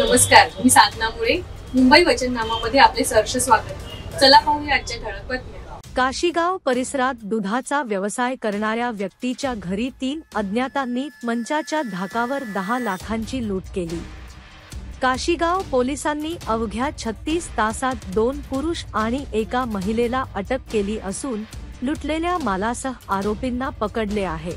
नमस्कार, मी साधना मुळे. मुंबई वचननामामध्ये आपले सहर्ष स्वागत. चला पाहूया आजच्या ठळक बातम्या. काशीगाव परिसरात दुधाचा व्यवसाय करणाऱ्या व्यक्तीच्या घरी 3 अज्ञातांनी मंचाच्या धाकावर 10 लाखांची लूट केली. काशीगाव पोलिसांनी अवघ्या 36 तासात 2 पुरुष आणि एका महिलेला अटक केली असून लुटलेल्या मालासह आरोपींना पकडले आहे.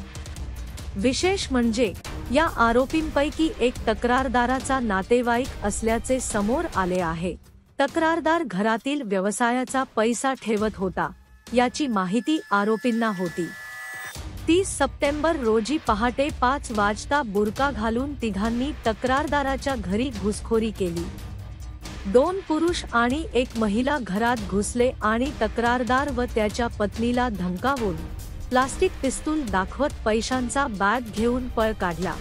विशेष म्हणजे या आरोपींपैकी एक तक्रारदाराचा नातेवाईक असल्याचे समोर आले आहे. तक्रारदार घरातील व्यवसायाचा पैसा ठेवत होता याची माहिती आरोपींना होती. 30 सप्टेंबर रोजी पहाटे 5 वाजता बुरका घालून तिघांनी तक्रारदाराच्या घरी घुसखोरी केली. 2 पुरुष आणि एक महिला घरात घुसले आणि तक्रारदार व त्याच्या पत्नीला धमकावून प्लास्टिक पिस्तूल दाखवत पैशांचा बॅग घेऊन पळ काढला.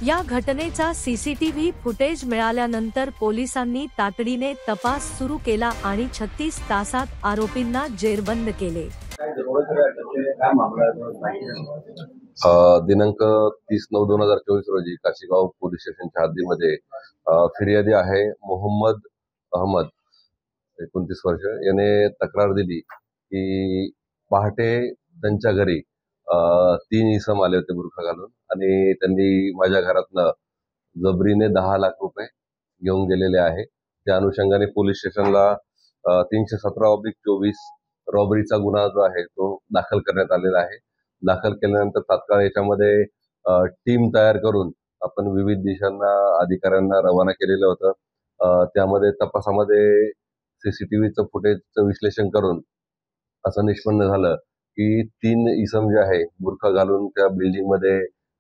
या घटनेचा सीसीटीव्ही फुटेज मिळाल्यानंतर पोलिसांनी तातडीने तपास सुरू केला आणि 36 तासात आरोपींना जेरबंद केले. दिनांक 30/9/2024 रोजी काशीगाव पोलीस स्टेशनच्या हद्दीमध्ये फिर्यादी आहे मोहम्मद अहमद 29 वर्ष याने तक्रार दिली की पहाटे त्यांच्या घरी 3 इसम आले होते बुरखा घालून आणि त्यांनी माझ्या घरातनं जबरीने 10 लाख रुपये घेऊन गेलेले आहे. त्या अनुषंगाने पोलीस स्टेशनला 317/24 रॉबरीचा गुन्हा जो आहे तो दाखल करण्यात आलेला आहे. दाखल केल्यानंतर तात्काळ याच्यामध्ये टीम तयार करून आपण विविध दिशांना अधिकाऱ्यांना रवाना केलेलं होतं. त्यामध्ये तपासामध्ये सीसीटीव्हीचं फुटेजचं विश्लेषण करून असं निष्पन्न झालं की 3 इसम जे आहे बुरखा घालून त्या बिल्डिंग मध्ये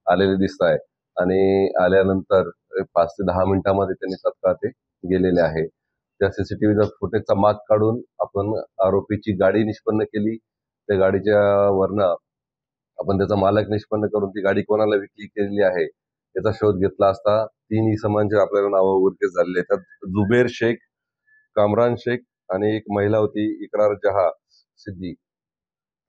आलेले दिसत आहे आणि आल्यानंतर 5 ते 10 मिनिटांमध्ये त्यांनी तात्काळ ते गेलेले आहे. त्या सीसीटीव्हीचा फुटेजचा माग काढून आपण आरोपीची गाडी निष्पन्न केली. त्या गाडीच्या वरनं आपण त्याचा मालक निष्पन्न करून ती गाडी कोणाला विक्री केलेली आहे याचा शोध घेतला असता 3 इसमांचे आपल्याला नावं उघडकीस झालेले. त्यात जुबेर शेख, कामरान शेख आणि एक महिला होती इकरार जहा सिद्दी.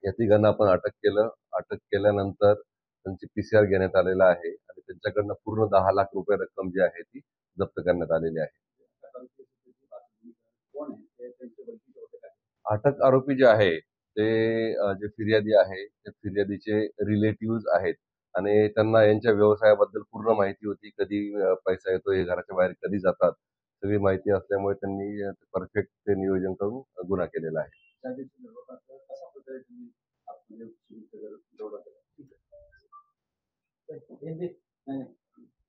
या तिघांना आपण अटक केलं. अटक केल्यानंतर त्यांची PCR घेण्यात आलेला आहे आणि त्यांच्याकडनं पूर्ण 10 लाख रुपये रक्कम जी आहे ती जप्त करण्यात आलेली आहे. अटक आरोपी जे आहे ते जे फिर्यादी आहे ते फिर्यादीचे रिलेटिव्ह आहेत आणि त्यांना यांच्या व्यवसायाबद्दल पूर्ण माहिती होती. कधी पैसा येतो, हे घराच्या बाहेर कधी जातात, सगळी माहिती असल्यामुळे त्यांनी परफेक्ट ते नियोजन करून गुन्हा केलेला आहे.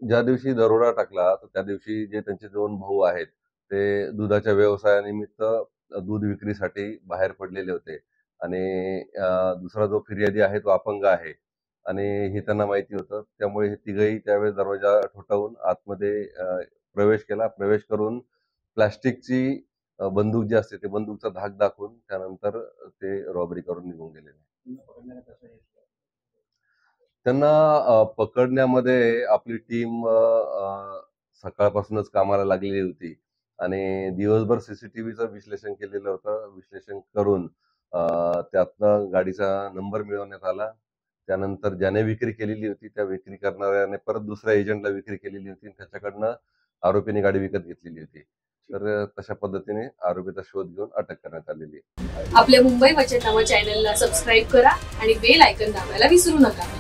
ज्या दिवशी दरोडा टाकला तर त्या दिवशी जे त्यांचे 2 भाऊ आहेत ते दुधाच्या व्यवसायानिमित्त दूध विक्रीसाठी बाहेर पडलेले होते आणि दुसरा जो फिर्यादी आहे तो अपंग आहे आणि हे त्यांना माहिती होतं. त्यामुळे हे तिघही त्यावेळेस दरवाजा ठोठावून आतमध्ये प्रवेश केला. प्रवेश करून प्लास्टिकची बंदूक जी असते ते बंदूकचा धाक दाखवून त्यानंतर ते रॉबरी करून निघून गेलेले. त्यांना पकडण्यामध्ये आपली टीम सकाळपासूनच कामाला लागलेली होती आणि दिवसभर सीसीटीव्हीचं विश्लेषण केलेलं होतं. विश्लेषण करून त्यातनं गाडीचा नंबर मिळवण्यात आला. त्यानंतर ज्याने विक्री केलेली होती त्या विक्री करणाऱ्याने परत दुसऱ्या एजंटला विक्री केलेली होती आणि त्याच्याकडनं आरोपीने गाडी विकत घेतलेली होती. तर तशा पद्धतीने आरोपीचा शोध घेऊन अटक करण्यात आलेली आहे. आपल्या मुंबई वचननामा चॅनलला सबस्क्राईब करा आणि बेल आयकॉन दाबायला विसरू नका.